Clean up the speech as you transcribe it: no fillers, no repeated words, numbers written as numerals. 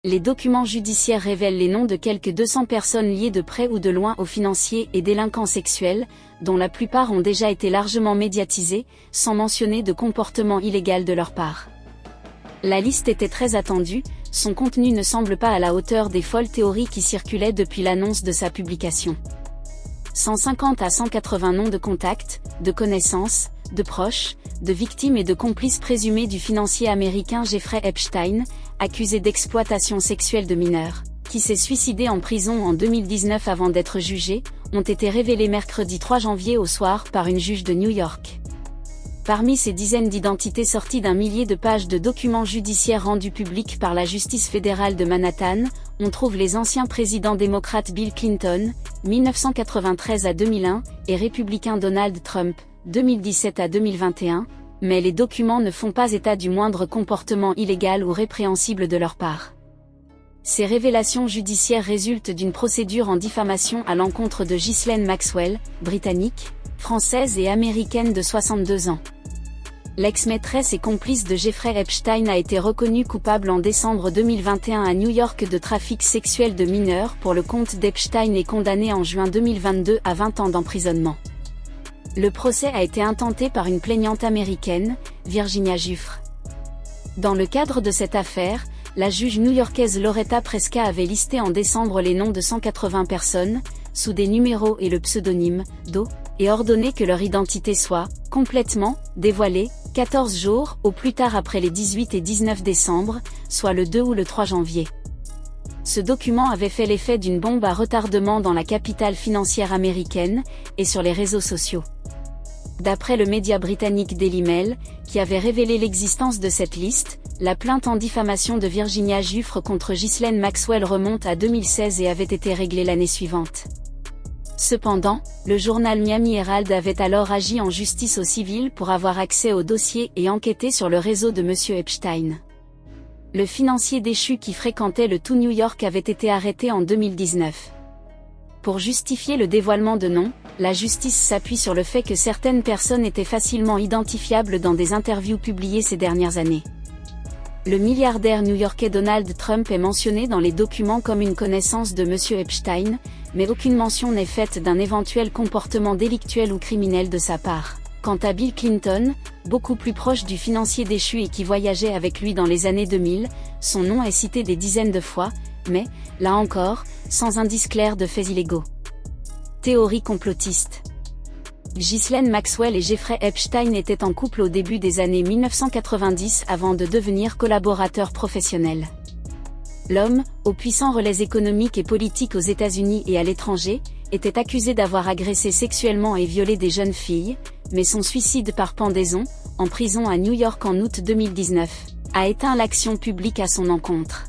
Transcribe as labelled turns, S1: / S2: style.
S1: Les documents judiciaires révèlent les noms de quelques 200 personnes liées de près ou de loin aux financiers et délinquants sexuels, dont la plupart ont déjà été largement médiatisés, sans mentionner de comportement illégal de leur part. La liste était très attendue, son contenu ne semble pas à la hauteur des folles théories qui circulaient depuis l'annonce de sa publication. 150 à 180 noms de contacts, de connaissances, de proches, de victimes et de complices présumés du financier américain Jeffrey Epstein, accusé d'exploitation sexuelle de mineurs, qui s'est suicidé en prison en 2019 avant d'être jugé, ont été révélés mercredi 3 janvier au soir par une juge de New York. Parmi ces dizaines d'identités sorties d'un millier de pages de documents judiciaires rendus publics par la justice fédérale de Manhattan, on trouve les anciens présidents démocrates Bill Clinton, 1993 à 2001, et républicain Donald Trump, 2017 à 2021, mais les documents ne font pas état du moindre comportement illégal ou répréhensible de leur part. Ces révélations judiciaires résultent d'une procédure en diffamation à l'encontre de Ghislaine Maxwell, britannique, française et américaine de 62 ans. L'ex-maîtresse et complice de Jeffrey Epstein a été reconnue coupable en décembre 2021 à New York de trafic sexuel de mineurs pour le compte d'Epstein et condamnée en juin 2022 à 20 ans d'emprisonnement. Le procès a été intenté par une plaignante américaine, Virginia Giuffre. Dans le cadre de cette affaire, la juge new-yorkaise Loretta Preska avait listé en décembre les noms de 180 personnes, sous des numéros et le pseudonyme Doe, et ordonné que leur identité soit complètement dévoilée 14 jours au plus tard après les 18 et 19 décembre, soit le 2 ou le 3 janvier. Ce document avait fait l'effet d'une bombe à retardement dans la capitale financière américaine et sur les réseaux sociaux. D'après le média britannique Daily Mail, qui avait révélé l'existence de cette liste, la plainte en diffamation de Virginia Giuffre contre Ghislaine Maxwell remonte à 2016 et avait été réglée l'année suivante. Cependant, le journal Miami Herald avait alors agi en justice au civil pour avoir accès au dossier et enquêté sur le réseau de M. Epstein. Le financier déchu qui fréquentait le tout New York avait été arrêté en 2019. Pour justifier le dévoilement de noms, la justice s'appuie sur le fait que certaines personnes étaient facilement identifiables dans des interviews publiées ces dernières années. Le milliardaire new-yorkais Donald Trump est mentionné dans les documents comme une connaissance de M. Epstein, mais aucune mention n'est faite d'un éventuel comportement délictuel ou criminel de sa part. Quant à Bill Clinton, beaucoup plus proche du financier déchu et qui voyageait avec lui dans les années 2000, son nom est cité des dizaines de fois, mais, là encore, sans indice clair de faits illégaux. Théorie complotiste. Ghislaine Maxwell et Jeffrey Epstein étaient en couple au début des années 1990 avant de devenir collaborateurs professionnels. L'homme, aux puissants relais économiques et politiques aux États-Unis et à l'étranger, était accusé d'avoir agressé sexuellement et violé des jeunes filles, mais son suicide par pendaison, en prison à New York en août 2019, a éteint l'action publique à son encontre.